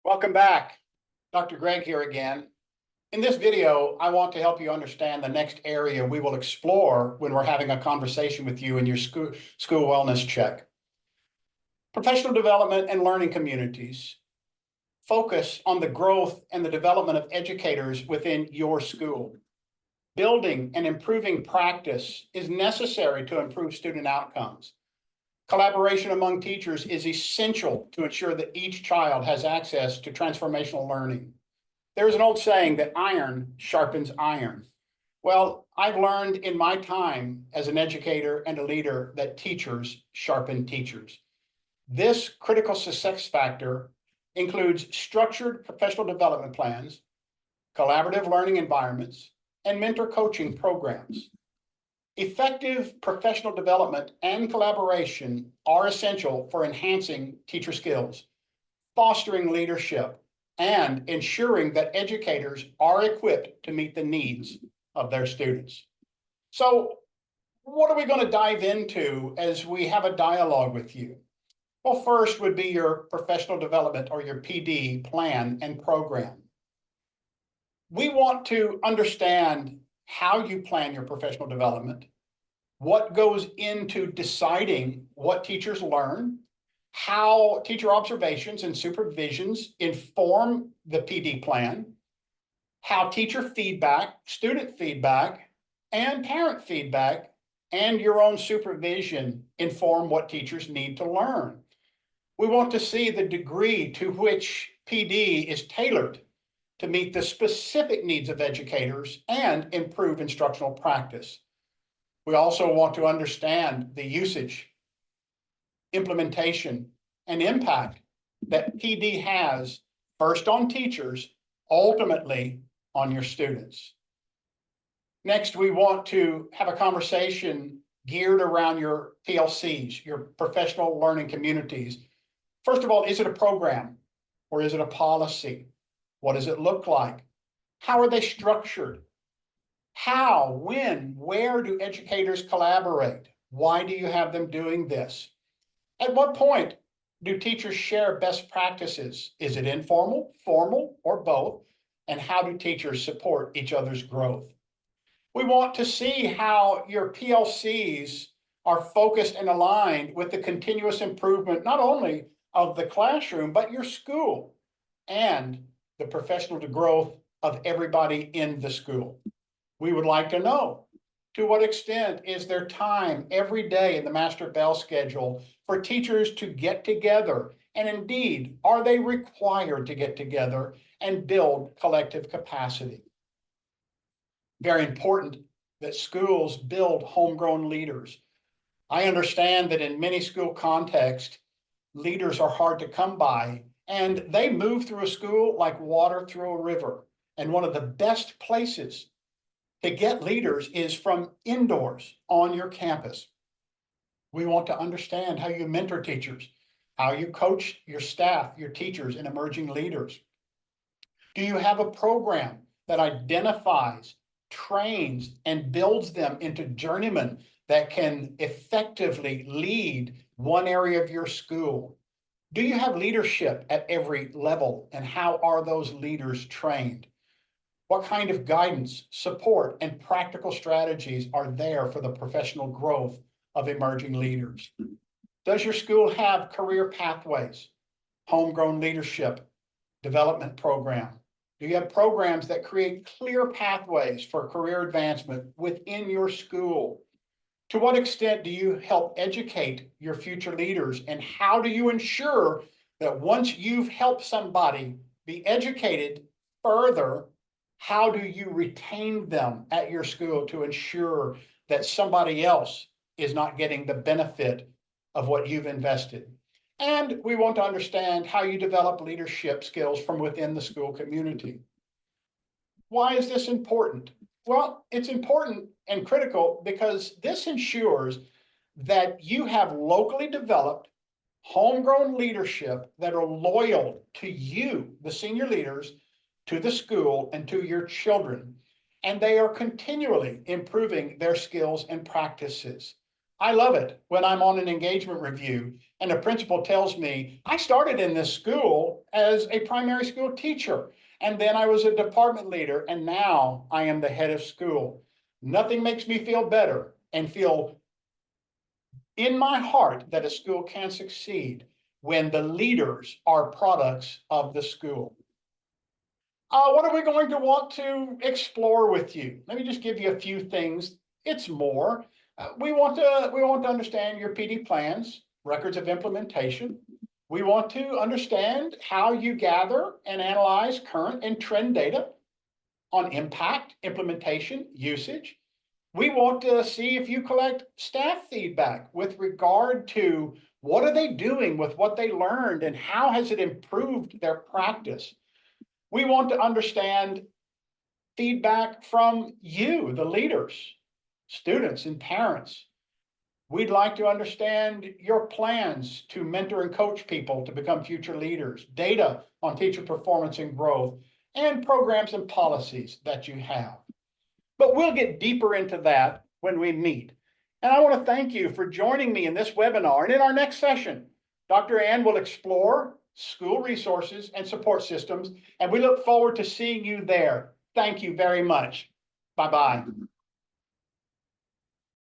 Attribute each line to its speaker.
Speaker 1: Welcome back. Dr. Greg here again. In this video, I want to help you understand the next area we will explore when we're having a conversation with you in your school wellness check. Professional development and learning communities focus on the growth and the development of educators within your school. Building and improving practice is necessary to improve student outcomes. Collaboration among teachers is essential to ensure that each child has access to transformational learning. There's an old saying that iron sharpens iron. Well, I've learned in my time as an educator and a leader that teachers sharpen teachers. This critical success factor includes structured professional development plans, collaborative learning environments, and mentor coaching programs. Effective professional development and collaboration are essential for enhancing teacher skills, fostering leadership, and ensuring that educators are equipped to meet the needs of their students. So, what are we going to dive into as we have a dialogue with you? Well, first would be your professional development or your PD plan and program. We want to understand how you plan your professional development, what goes into deciding what teachers learn, how teacher observations and supervisions inform the PD plan, how teacher feedback, student feedback, and parent feedback, and your own supervision inform what teachers need to learn. We want to see the degree to which PD is tailored to meet the specific needs of educators and improve instructional practice. We also want to understand the usage, implementation, and impact that PD has first on teachers, ultimately on your students. Next, we want to have a conversation geared around your PLCs, your professional learning communities. First of all, is it a program or is it a policy? What does it look like? How are they structured? How, when, where do educators collaborate? Why do you have them doing this? At what point do teachers share best practices? Is it informal, formal, or both? And how do teachers support each other's growth? We want to see how your PLCs are focused and aligned with the continuous improvement, not only of the classroom, but your school and the professional growth of everybody in the school. We would like to know, to what extent is there time every day in the Master Bell schedule for teachers to get together? And indeed, are they required to get together and build collective capacity? Very important that schools build homegrown leaders. I understand that in many school contexts, leaders are hard to come by, and they move through a school like water through a river. And one of the best places to get leaders is from indoors on your campus. We want to understand how you mentor teachers, how you coach your staff, your teachers, and emerging leaders. Do you have a program that identifies, trains, and builds them into journeymen that can effectively lead one area of your school? Do you have leadership at every level, and how are those leaders trained? What kind of guidance, support, and practical strategies are there for the professional growth of emerging leaders? Does your school have career pathways, homegrown leadership, development program? Do you have programs that create clear pathways for career advancement within your school? To what extent do you help educate your future leaders? And how do you ensure that once you've helped somebody be educated further, how do you retain them at your school to ensure that somebody else is not getting the benefit of what you've invested? And we want to understand how you develop leadership skills from within the school community. Why is this important? Well, it's important and critical because this ensures that you have locally developed, homegrown leadership that are loyal to you, the senior leaders, to the school, and to your children. And they are continually improving their skills and practices. I love it when I'm on an engagement review and the principal tells me, I started in this school as a primary school teacher, and then I was a department leader, and now I am the head of school. Nothing makes me feel better and feel in my heart that a school can succeed when the leaders are products of the school. What are we going to want to explore with you? Let me just give you a few things. It's more. We want to understand your PD plans, records of implementation. We want to understand how you gather and analyze current and trend data on impact, implementation, usage. We want to see if you collect staff feedback with regard to what are they doing with what they learned and how has it improved their practice. We want to understand feedback from you, the leaders, students, and parents. We'd like to understand your plans to mentor and coach people to become future leaders, data on teacher performance and growth, and programs and policies that you have. But we'll get deeper into that when we meet. And I want to thank you for joining me in this webinar. And in our next session, Dr. Ann will explore school resources and support systems, and we look forward to seeing you there. Thank you very much. Bye-bye.